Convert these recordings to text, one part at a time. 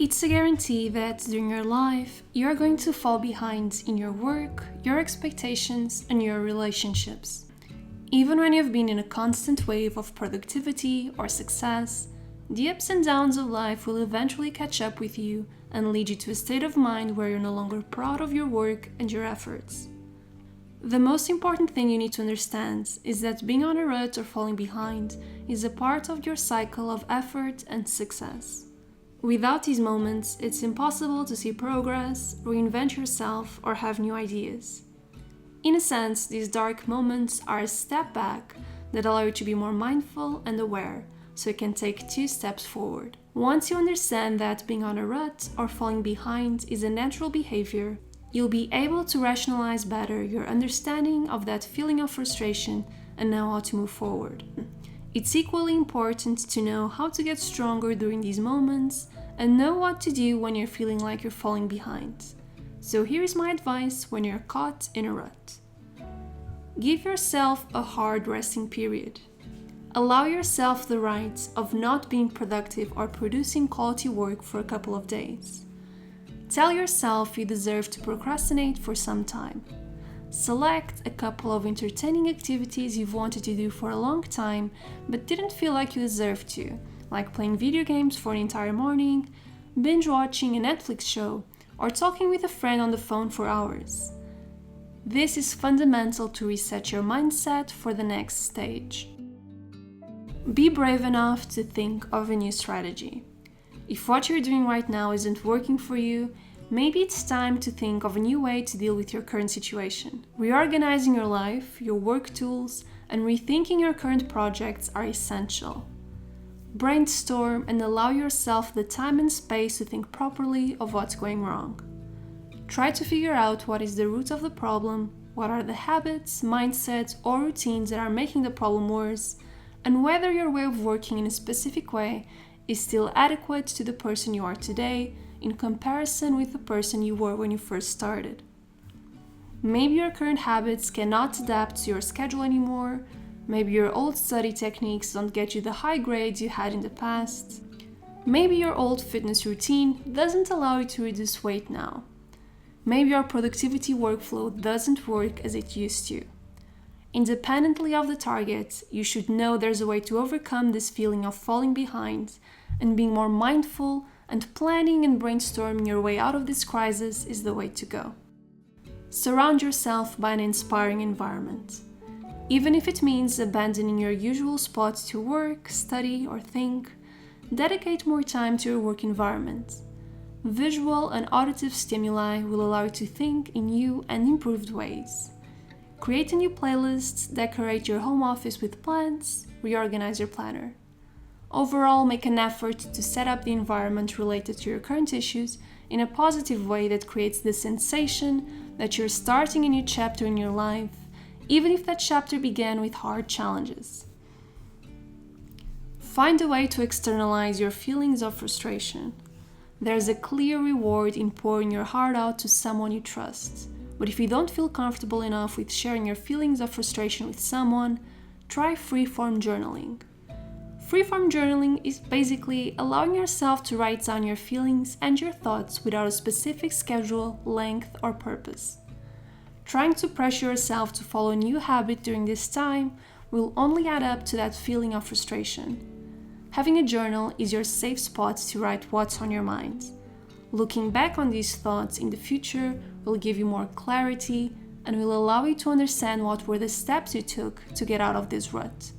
It's a guarantee that during your life, you're going to fall behind in your work, your expectations, and your relationships. Even when you've been in a constant wave of productivity or success, the ups and downs of life will eventually catch up with you and lead you to a state of mind where you're no longer proud of your work and your efforts. The most important thing you need to understand is that being on a rut or falling behind is a part of your cycle of effort and success. Without these moments, it's impossible to see progress, reinvent yourself, or have new ideas. In a sense, these dark moments are a step back that allow you to be more mindful and aware, so you can take 2 steps forward. Once you understand that being on a rut or falling behind is a natural behavior, you'll be able to rationalize better your understanding of that feeling of frustration and know how to move forward. It's equally important to know how to get stronger during these moments and know what to do when you're feeling like you're falling behind. So here's my advice when you're caught in a rut. Give yourself a hard resting period. Allow yourself the right of not being productive or producing quality work for a couple of days. Tell yourself you deserve to procrastinate for some time. Select a couple of entertaining activities you've wanted to do for a long time but didn't feel like you deserved to, like playing video games for an entire morning, binge watching a Netflix show, or talking with a friend on the phone for hours. This is fundamental to reset your mindset for the next stage. Be brave enough to think of a new strategy. If what you're doing right now isn't working for you, maybe it's time to think of a new way to deal with your current situation. Reorganizing your life, your work tools, and rethinking your current projects are essential. Brainstorm and allow yourself the time and space to think properly of what's going wrong. Try to figure out what is the root of the problem, what are the habits, mindsets, or routines that are making the problem worse, and whether your way of working in a specific way is still adequate to the person you are today in comparison with the person you were when you first started. Maybe your current habits cannot adapt to your schedule anymore. Maybe your old study techniques don't get you the high grades you had in the past. Maybe your old fitness routine doesn't allow you to reduce weight now. Maybe your productivity workflow doesn't work as it used to. Independently of the target, you should know there's a way to overcome this feeling of falling behind, and being more mindful and planning and brainstorming your way out of this crisis is the way to go. Surround yourself by an inspiring environment. Even if it means abandoning your usual spots to work, study, or think, dedicate more time to your work environment. Visual and auditive stimuli will allow you to think in new and improved ways. Create a new playlist, decorate your home office with plants, reorganize your planner. Overall, make an effort to set up the environment related to your current issues in a positive way that creates the sensation that you're starting a new chapter in your life, even if that chapter began with hard challenges. Find a way to externalize your feelings of frustration. There's a clear reward in pouring your heart out to someone you trust. But if you don't feel comfortable enough with sharing your feelings of frustration with someone, try free-form journaling. Free-form journaling is basically allowing yourself to write down your feelings and your thoughts without a specific schedule, length, or purpose. Trying to pressure yourself to follow a new habit during this time will only add up to that feeling of frustration. Having a journal is your safe spot to write what's on your mind. Looking back on these thoughts in the future will give you more clarity and will allow you to understand what were the steps you took to get out of this rut.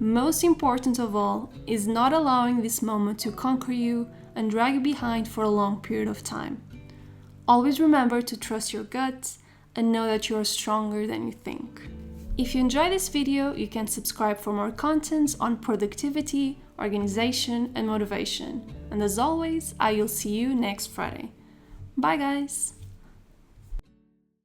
Most important of all is not allowing this moment to conquer you and drag you behind for a long period of time. Always remember to trust your gut and know that you are stronger than you think. If you enjoyed this video, you can subscribe for more content on productivity, organization, and motivation. And as always, I will see you next Friday. Bye guys!